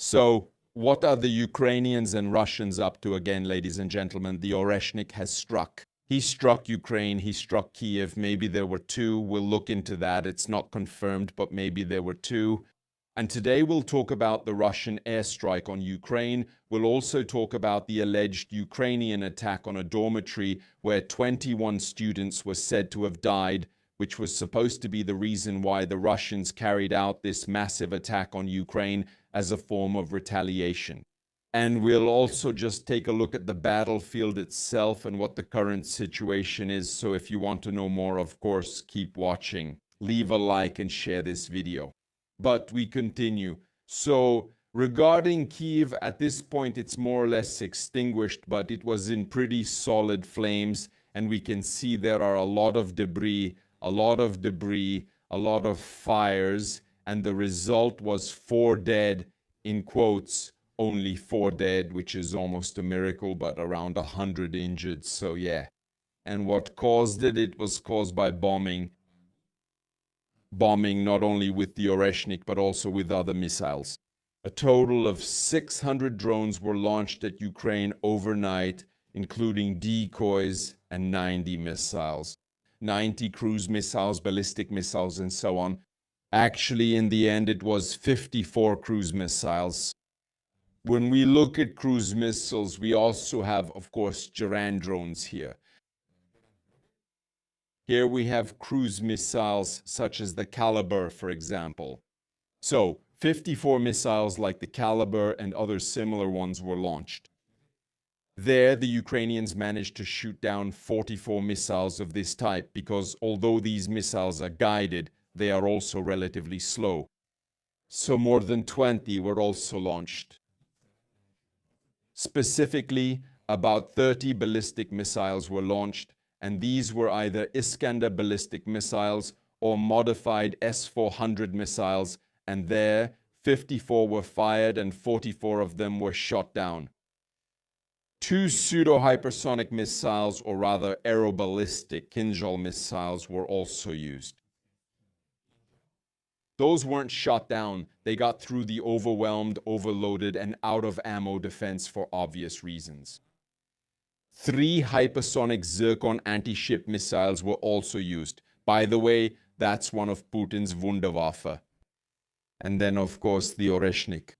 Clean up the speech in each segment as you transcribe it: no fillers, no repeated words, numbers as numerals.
So what are the Ukrainians and Russians up to again, ladies and gentlemen? The Oreshnik has struck. He struck Ukraine, he struck Kyiv. Maybe there were two. We'll look into that. It's not confirmed, but maybe there were two. And today we'll talk about the Russian airstrike on Ukraine. We'll also talk about the alleged Ukrainian attack on a dormitory where 21 students were said to have died, which was supposed to be the reason why the Russians carried out this massive attack on Ukraine as a form of retaliation. And we'll also just take a look at the battlefield itself and what the current situation is. So if you want to know more, of course, keep watching. Leave a like and share this video. But we continue. So regarding Kyiv, at this point, it's more or less extinguished, but it was in pretty solid flames. And we can see there are a lot of debris, a lot of fires. And the result was 4 dead, in quotes, only 4 dead, which is almost a miracle, but around 100 injured. So yeah. And what caused it? It was caused by bombing not only with the Oreshnik, but also with other missiles. A total of 600 drones were launched at Ukraine overnight, including decoys and 90 missiles. 90 cruise missiles, ballistic missiles, and so on. Actually, in the end, it was 54 cruise missiles. When we look at cruise missiles, we also have, of course, Geran drones here. Here we have cruise missiles such as the Caliber, for example. So 54 missiles like the Caliber and other similar ones were launched. There, the Ukrainians managed to shoot down 44 missiles of this type because although these missiles are guided, they are also relatively slow. So more than 20 were also launched. Specifically, about 30 ballistic missiles were launched, and these were either Iskander ballistic missiles or modified S-400 missiles, and there 54 were fired and 44 of them were shot down. 2 pseudo-hypersonic missiles, or rather aeroballistic Kinzhal missiles, were also used. Those weren't shot down. They got through the overwhelmed, overloaded, and out-of-ammo defense for obvious reasons. 3 hypersonic Zircon anti-ship missiles were also used. By the way, that's one of Putin's Wunderwaffe. And then, of course, the Oreshnik.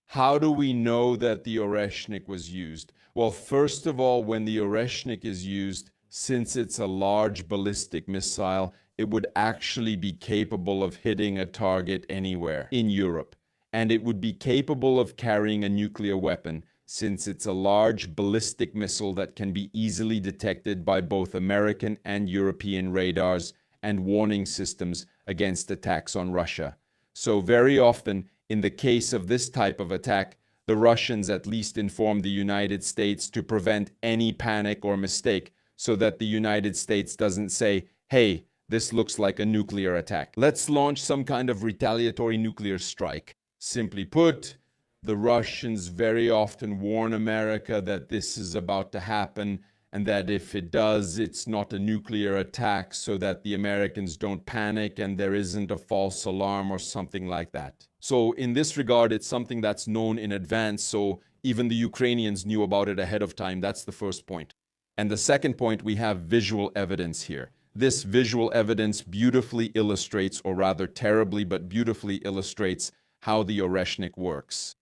How do we know that the Oreshnik was used? Well, first of all, when the Oreshnik is used, since it's a large ballistic missile, it would actually be capable of hitting a target anywhere in Europe. And it would be capable of carrying a nuclear weapon, since it's a large ballistic missile that can be easily detected by both American and European radars and warning systems against attacks on Russia. So very often, in the case of this type of attack, the Russians at least inform the United States to prevent any panic or mistake, so that the United States doesn't say, hey, this looks like a nuclear attack. Let's launch some kind of retaliatory nuclear strike. Simply put, the Russians very often warn America that this is about to happen and that if it does, it's not a nuclear attack, so that the Americans don't panic and there isn't a false alarm or something like that. So in this regard, it's something that's known in advance, so even the Ukrainians knew about it ahead of time. That's the first point. And the second point, we have visual evidence here. This visual evidence beautifully illustrates, or rather terribly but beautifully illustrates, how the Oreshnik works.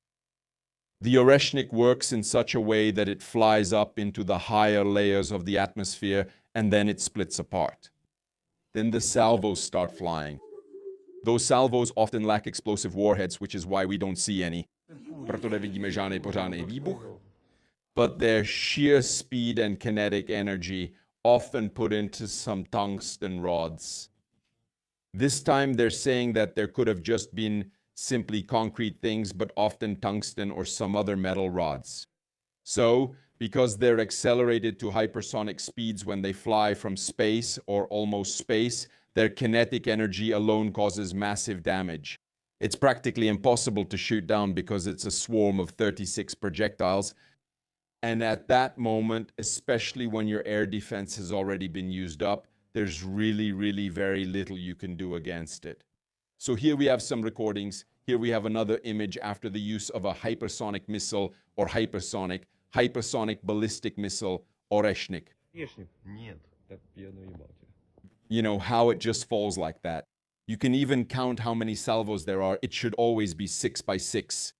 The Oreshnik works in such a way that it flies up into the higher layers of the atmosphere and then it splits apart. Then the salvos start flying. Those salvos often lack explosive warheads, which is why we don't see any. But their sheer speed and kinetic energy often put into some tungsten rods. This time they're saying that there could have just been simply concrete things, but often tungsten or some other metal rods. So, because they're accelerated to hypersonic speeds when they fly from space or almost space, their kinetic energy alone causes massive damage. It's practically impossible to shoot down because it's a swarm of 36 projectiles. And at that moment, especially when your air defense has already been used up, there's really very little you can do against it. So here we have some recordings. Here we have another image after the use of a hypersonic missile or hypersonic ballistic missile, Oreshnik. Нет, так я наебал тебя. You know, how it just falls like that. You can even count how many salvos there are. It should always be 6 by 6.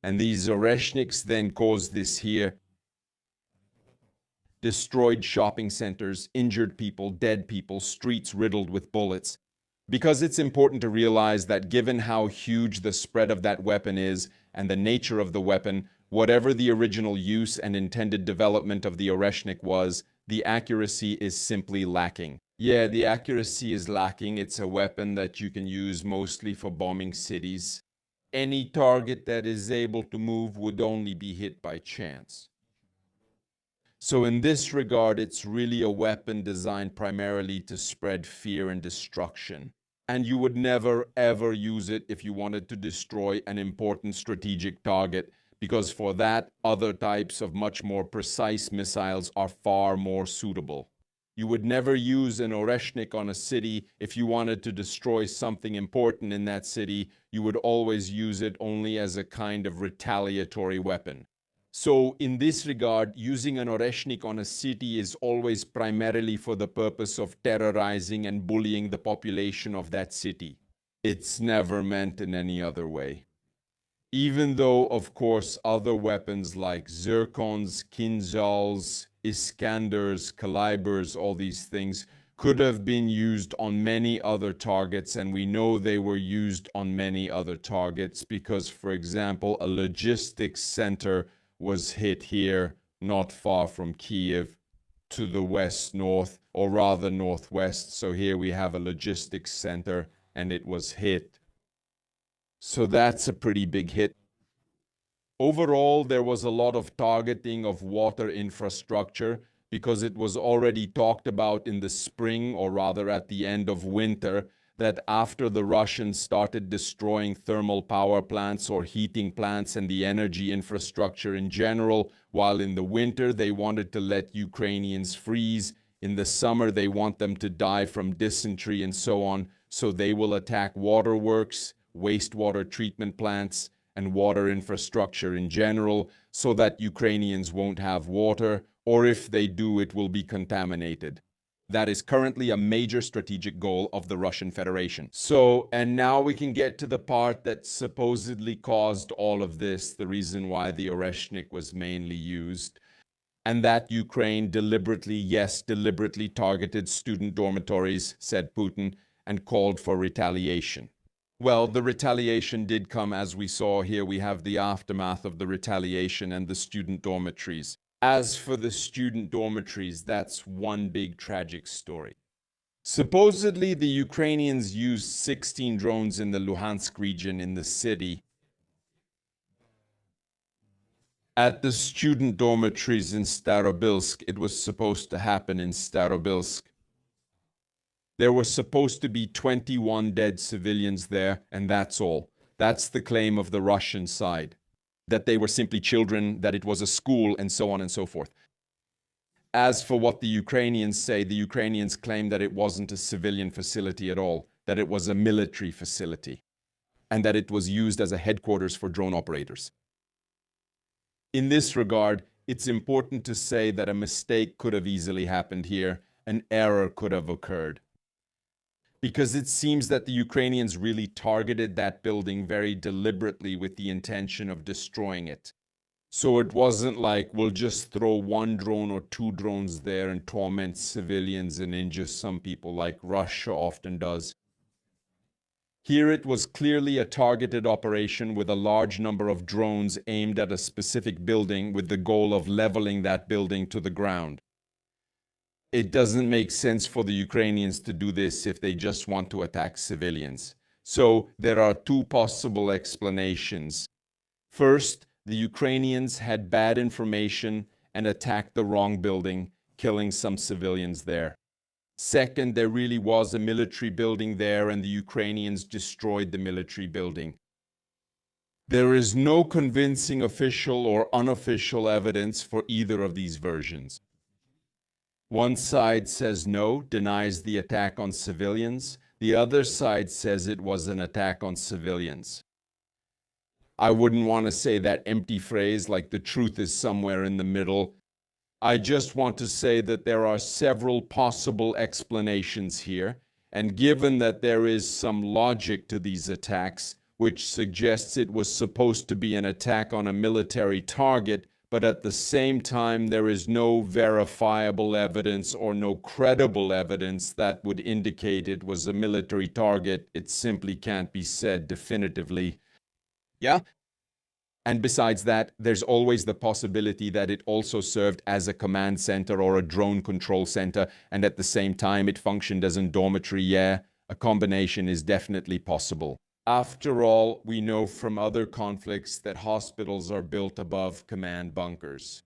And these Oreshniks then caused this here. Destroyed shopping centers, injured people, dead people, streets riddled with bullets. Because it's important to realize that given how huge the spread of that weapon is and the nature of the weapon, whatever the original use and intended development of the Oreshnik was, the accuracy is simply lacking. Yeah, the accuracy is lacking. It's a weapon that you can use mostly for bombing cities. Any target that is able to move would only be hit by chance. So in this regard, it's really a weapon designed primarily to spread fear and destruction. And you would never, ever use it if you wanted to destroy an important strategic target, because for that, other types of much more precise missiles are far more suitable. You would never use an Oreshnik on a city if you wanted to destroy something important in that city. You would always use it only as a kind of retaliatory weapon. So in this regard, using an Oreshnik on a city is always primarily for the purpose of terrorizing and bullying the population of that city. It's never meant in any other way. Even though, of course, other weapons like zircons, kinzhals, Iskanders, calibers, all these things could have been used on many other targets, and we know they were used on many other targets because, for example, a logistics center was hit here, not far from Kyiv, to the west-north, or rather northwest. So here we have a logistics center, and it was hit. So that's a pretty big hit. Overall, there was a lot of targeting of water infrastructure because it was already talked about in the spring, or rather at the end of winter, that after the Russians started destroying thermal power plants or heating plants and the energy infrastructure in general, while in the winter they wanted to let Ukrainians freeze, in the summer they want them to die from dysentery and so on, so they will attack waterworks, wastewater treatment plants, and water infrastructure in general, so that Ukrainians won't have water, or if they do, it will be contaminated. That is currently a major strategic goal of the Russian Federation. So, and now we can get to the part that supposedly caused all of this, the reason why the Oreshnik was mainly used, and that Ukraine deliberately, yes, deliberately targeted student dormitories, said Putin, and called for retaliation. Well, the retaliation did come, as we saw here. We have the aftermath of the retaliation and the student dormitories. As for the student dormitories, that's one big tragic story. Supposedly, the Ukrainians used 16 drones in the Luhansk region in the city. At the student dormitories in Starobilsk, it was supposed to happen in Starobilsk. There were supposed to be 21 dead civilians there, and that's all. That's the claim of the Russian side. That they were simply children, that it was a school, and so on and so forth. As for what the Ukrainians say, the Ukrainians claim that it wasn't a civilian facility at all, that it was a military facility, and that it was used as a headquarters for drone operators. In this regard, it's important to say that a mistake could have easily happened here, an error could have occurred. Because it seems that the Ukrainians really targeted that building very deliberately with the intention of destroying it. So it wasn't like, we'll just throw one drone or two drones there and torment civilians and injure some people like Russia often does. Here it was clearly a targeted operation with a large number of drones aimed at a specific building with the goal of leveling that building to the ground. It doesn't make sense for the Ukrainians to do this if they just want to attack civilians. So there are two possible explanations. First, the Ukrainians had bad information and attacked the wrong building, killing some civilians there. Second, there really was a military building there and the Ukrainians destroyed the military building. There is no convincing official or unofficial evidence for either of these versions. One side says no, denies the attack on civilians. The other side says it was an attack on civilians. I wouldn't want to say that empty phrase like the truth is somewhere in the middle. I just want to say that there are several possible explanations here, and given that there is some logic to these attacks, which suggests it was supposed to be an attack on a military target, but at the same time there is no verifiable evidence or no credible evidence that would indicate it was a military target, it simply can't be said definitively. Yeah? And besides that, there's always the possibility that it also served as a command center or a drone control center, and at the same time it functioned as a dormitory. Yeah, a combination is definitely possible. After all, we know from other conflicts that hospitals are built above command bunkers.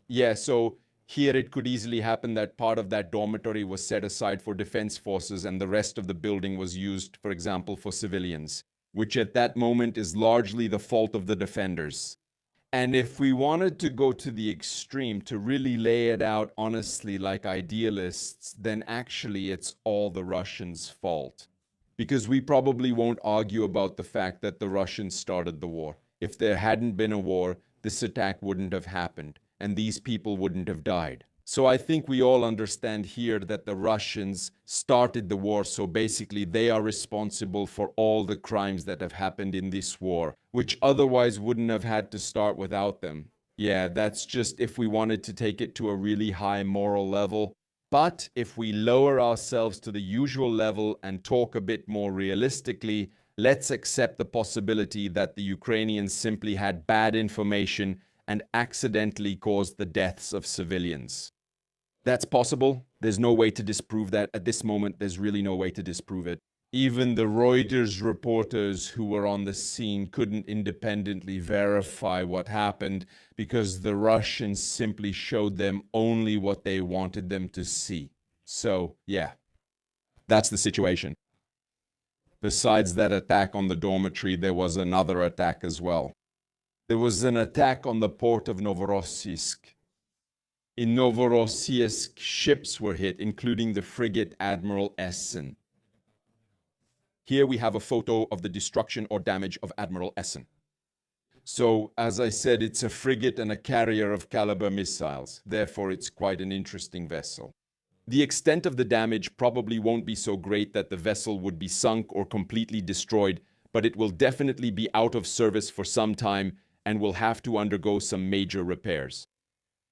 Yeah, so here it could easily happen that part of that dormitory was set aside for defense forces and the rest of the building was used, for example, for civilians, which at that moment is largely the fault of the defenders. And if we wanted to go to the extreme, to really lay it out honestly like idealists, then actually it's all the Russians' fault. Because we probably won't argue about the fact that the Russians started the war. If there hadn't been a war, this attack wouldn't have happened, and these people wouldn't have died. So I think we all understand here that the Russians started the war, so basically they are responsible for all the crimes that have happened in this war, which otherwise wouldn't have had to start without them. Yeah, that's just if we wanted to take it to a really high moral level. But if we lower ourselves to the usual level and talk a bit more realistically, let's accept the possibility that the Ukrainians simply had bad information and accidentally caused the deaths of civilians. That's possible. There's no way to disprove that. At this moment, there's really no way to disprove it. Even the Reuters reporters who were on the scene couldn't independently verify what happened because the Russians simply showed them only what they wanted them to see. So, yeah, that's the situation. Besides that attack on the dormitory, there was another attack as well. There was an attack on the port of Novorossiysk. In Novorossiysk, ships were hit, including the frigate Admiral Essen. Here we have a photo of the destruction or damage of Admiral Essen. So, as I said, it's a frigate and a carrier of caliber missiles. Therefore, it's quite an interesting vessel. The extent of the damage probably won't be so great that the vessel would be sunk or completely destroyed, but it will definitely be out of service for some time and will have to undergo some major repairs.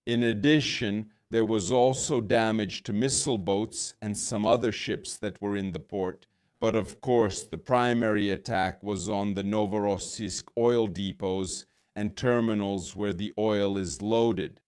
In addition, there was also damage to missile boats and some other ships that were in the port. But of course, the primary attack was on the Novorossiysk oil depots and terminals where the oil is loaded.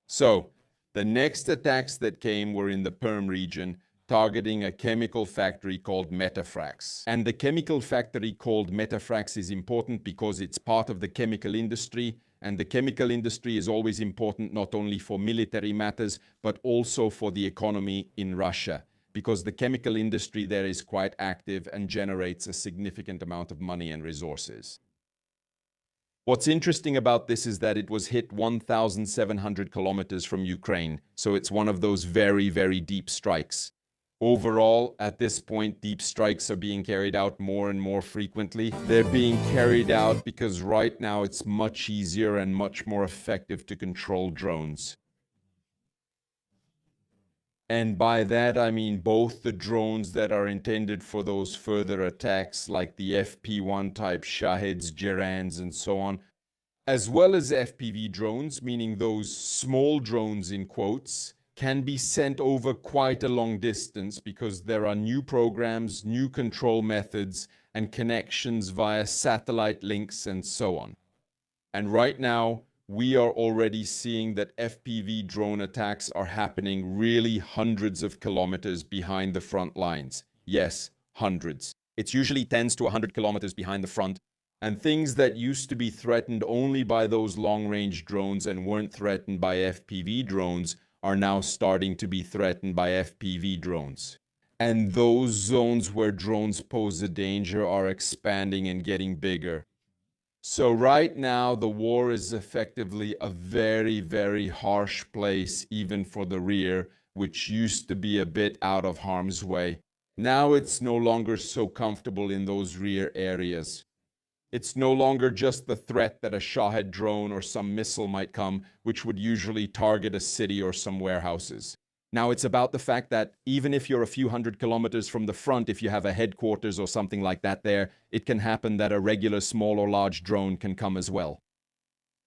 So, the next attacks that came were in the Perm region, targeting a chemical factory called Metafrax. And the chemical factory called Metafrax is important because it's part of the chemical industry, and the chemical industry is always important not only for military matters, but also for the economy in Russia, because the chemical industry there is quite active and generates a significant amount of money and resources. What's interesting about this is that it was hit 1,700 kilometers from Ukraine, so it's one of those very, very deep strikes. Overall, at this point, deep strikes are being carried out more and more frequently. They're being carried out because right now it's much easier and much more effective to control drones. And by that, I mean both the drones that are intended for those further attacks, like the FP1 type Shahids, Gerans, and so on, as well as FPV drones, meaning those small drones in quotes, can be sent over quite a long distance because there are new programs, new control methods, and connections via satellite links and so on. And right now, we are already seeing that FPV drone attacks are happening really hundreds of kilometers behind the front lines. Yes, hundreds. It's usually tens to 100 kilometers behind the front. And things that used to be threatened only by those long-range drones and weren't threatened by FPV drones are now starting to be threatened by FPV drones. And those zones where drones pose a danger are expanding and getting bigger. So right now, the war is effectively a very, very harsh place, even for the rear, which used to be a bit out of harm's way. Now it's no longer so comfortable in those rear areas. It's no longer just the threat that a Shahed drone or some missile might come, which would usually target a city or some warehouses. Now it's about the fact that even if you're a few hundred kilometers from the front, if you have a headquarters or something like that there, it can happen that a regular small or large drone can come as well.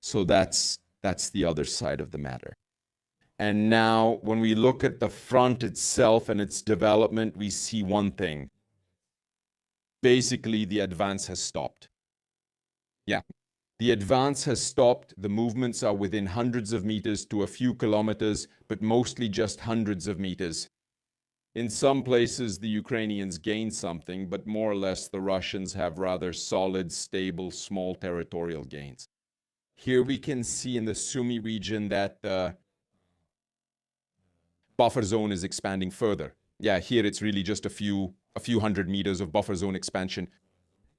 So that's the other side of the matter. And now when we look at the front itself and its development, we see one thing. Basically, the advance has stopped. Yeah. The advance has stopped. The movements are within hundreds of meters to a few kilometers, but mostly just hundreds of meters. In some places, the Ukrainians gain something, but more or less the Russians have rather solid, stable, small territorial gains. Here we can see in the Sumy region that the buffer zone is expanding further. Yeah, here it's really just a few hundred meters of buffer zone expansion.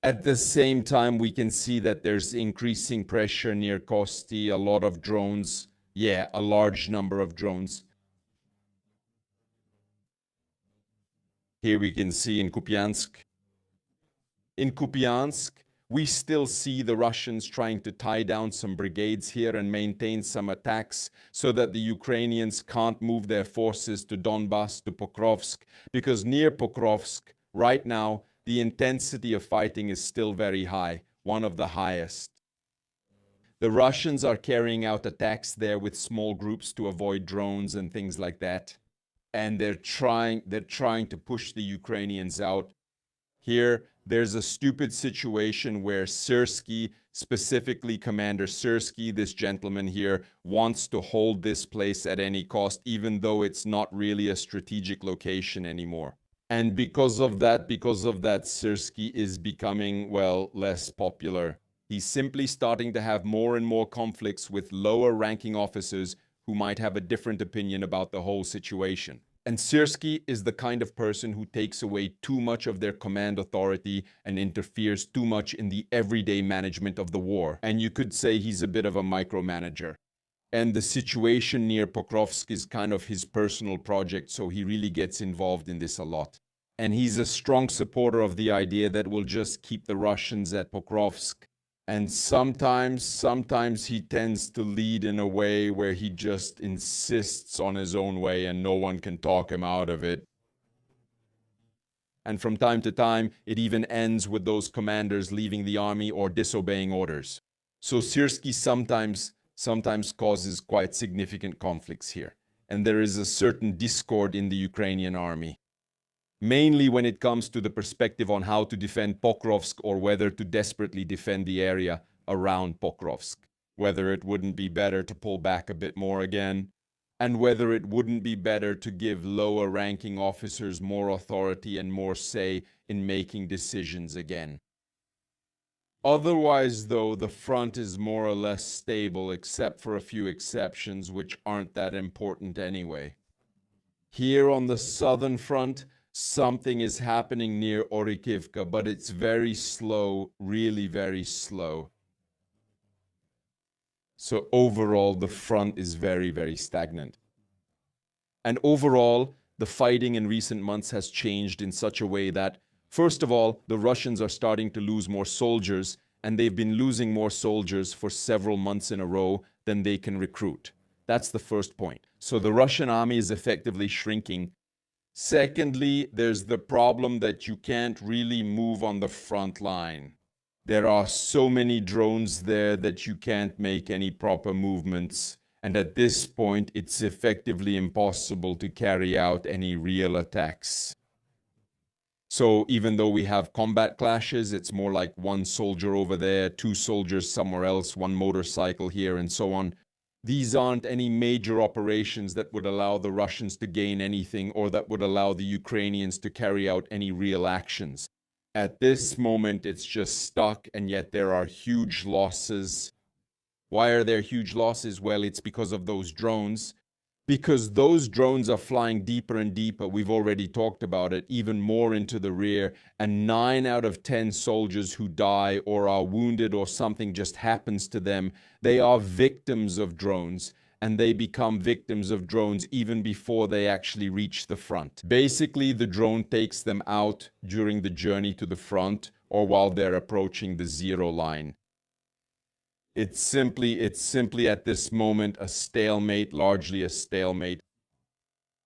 At the same time, we can see that there's increasing pressure near Kosti, a lot of drones. Yeah, a large number of drones. Here we can see in Kupiansk. In Kupiansk, we still see the Russians trying to tie down some brigades here and maintain some attacks so that the Ukrainians can't move their forces to Donbass, to Pokrovsk, because near Pokrovsk, right now, the intensity of fighting is still very high, one of the highest. The Russians are carrying out attacks there with small groups to avoid drones and things like that. And they're trying to push the Ukrainians out. Here, there's a stupid situation where Syrsky, specifically Commander Syrsky, this gentleman here, wants to hold this place at any cost, even though it's not really a strategic location anymore. And because of that, Syrsky is becoming, well, less popular. He's simply starting to have more and more conflicts with lower ranking officers who might have a different opinion about the whole situation. And Syrsky is the kind of person who takes away too much of their command authority and interferes too much in the everyday management of the war. And you could say he's a bit of a micromanager. And the situation near Pokrovsk is kind of his personal project, so he really gets involved in this a lot. And he's a strong supporter of the idea that we'll just keep the Russians at Pokrovsk. And sometimes he tends to lead in a way where he just insists on his own way and no one can talk him out of it. And from time to time, it even ends with those commanders leaving the army or disobeying orders. So Syrsky sometimes causes quite significant conflicts here. And there is a certain discord in the Ukrainian army. Mainly when it comes to the perspective on how to defend Pokrovsk or whether to desperately defend the area around Pokrovsk. Whether it wouldn't be better to pull back a bit more again, and whether it wouldn't be better to give lower ranking officers more authority and more say in making decisions again. Otherwise, though, the front is more or less stable except for a few exceptions which aren't that important anyway. Here on the southern front, something is happening near Oreshnik, but it's very slow, really very slow. So overall, the front is very, very stagnant. And overall, the fighting in recent months has changed in such a way that, first of all, the Russians are starting to lose more soldiers, and they've been losing more soldiers for several months in a row than they can recruit. That's the first point. So the Russian army is effectively shrinking. Secondly, there's the problem that you can't really move on the front line. There are so many drones there that you can't make any proper movements. And at this point, it's effectively impossible to carry out any real attacks. So even though we have combat clashes, it's more like one soldier over there, two soldiers somewhere else, one motorcycle here, and so on. These aren't any major operations that would allow the Russians to gain anything or that would allow the Ukrainians to carry out any real actions. At this moment, it's just stuck, and yet there are huge losses. Why are there huge losses? Well, it's because of those drones. Because those drones are flying deeper and deeper, we've already talked about it, even more into the rear, and 9 out of 10 soldiers who die or are wounded or something just happens to them, they are victims of drones, and they become victims of drones even before they actually reach the front. Basically, the drone takes them out during the journey to the front, or while they're approaching the zero line. It's simply at this moment a stalemate, largely a stalemate.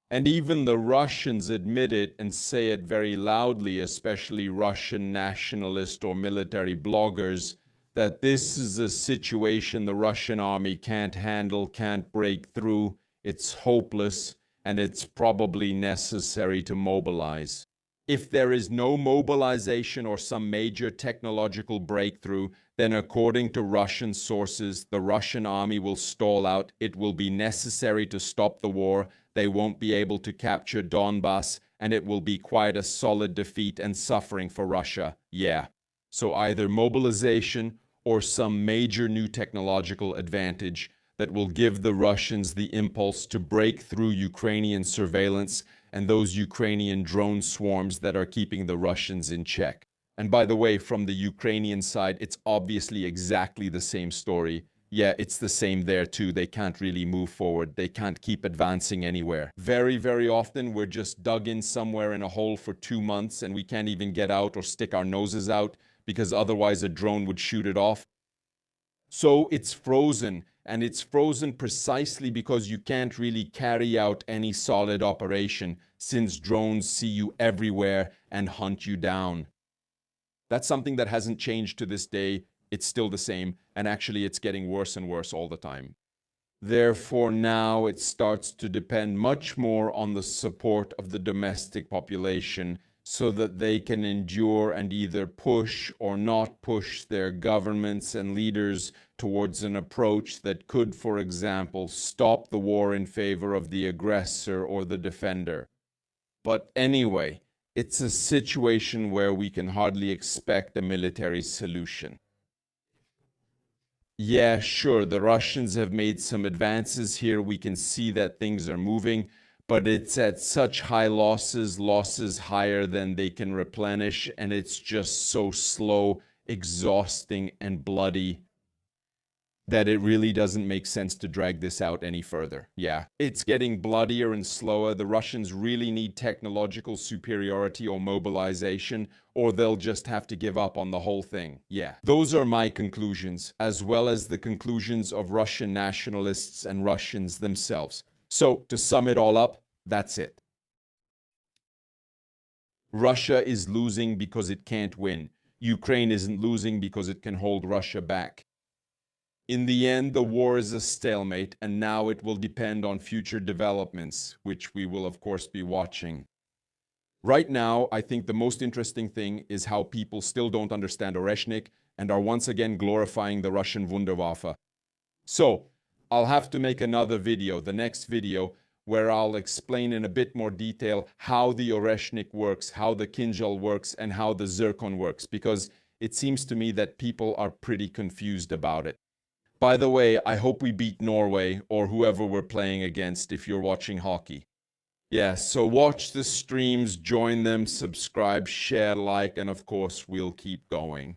And even the Russians admit it and say it very loudly, especially Russian nationalist or military bloggers, that this is a situation the Russian army can't handle, can't break through, it's hopeless, and it's probably necessary to mobilize. If there is no mobilization or some major technological breakthrough, then according to Russian sources, the Russian army will stall out. It will be necessary to stop the war. They won't be able to capture Donbass, and it will be quite a solid defeat and suffering for Russia. Yeah. So either mobilization or some major new technological advantage that will give the Russians the impulse to break through Ukrainian surveillance and those Ukrainian drone swarms that are keeping the Russians in check. And by the way, from the Ukrainian side, it's obviously exactly the same story. Yeah, it's the same there too. They can't really move forward. They can't keep advancing anywhere. Very, very often, we're just dug in somewhere in a hole for 2 months and we can't even get out or stick our noses out because otherwise a drone would shoot it off. So it's frozen, and it's frozen precisely because you can't really carry out any solid operation since drones see you everywhere and hunt you down. That's something that hasn't changed to this day. It's still the same, and actually it's getting worse and worse all the time. Therefore, now it starts to depend much more on the support of the domestic population so that they can endure and either push or not push their governments and leaders towards an approach that could, for example, stop the war in favor of the aggressor or the defender. But anyway, it's a situation where we can hardly expect a military solution. Yeah, sure, the Russians have made some advances here. We can see that things are moving, but it's at such high losses higher than they can replenish, and it's just so slow, exhausting, and bloody that it really doesn't make sense to drag this out any further. Yeah, it's getting bloodier and slower. The Russians really need technological superiority or mobilization, or they'll just have to give up on the whole thing. Yeah, those are my conclusions, as well as the conclusions of Russian nationalists and Russians themselves. So, to sum it all up, that's it. Russia is losing because it can't win. Ukraine isn't losing because it can hold Russia back. In the end, the war is a stalemate, and now it will depend on future developments, which we will, of course, be watching. Right now, I think the most interesting thing is how people still don't understand Oreshnik and are once again glorifying the Russian Wunderwaffe. So, I'll have to make another video, the next video, where I'll explain in a bit more detail how the Oreshnik works, how the Kinjal works, and how the Zircon works, because it seems to me that people are pretty confused about it. By the way, I hope we beat Norway or whoever we're playing against if you're watching hockey. Yeah, so watch the streams, join them, subscribe, share, like, and of course, we'll keep going.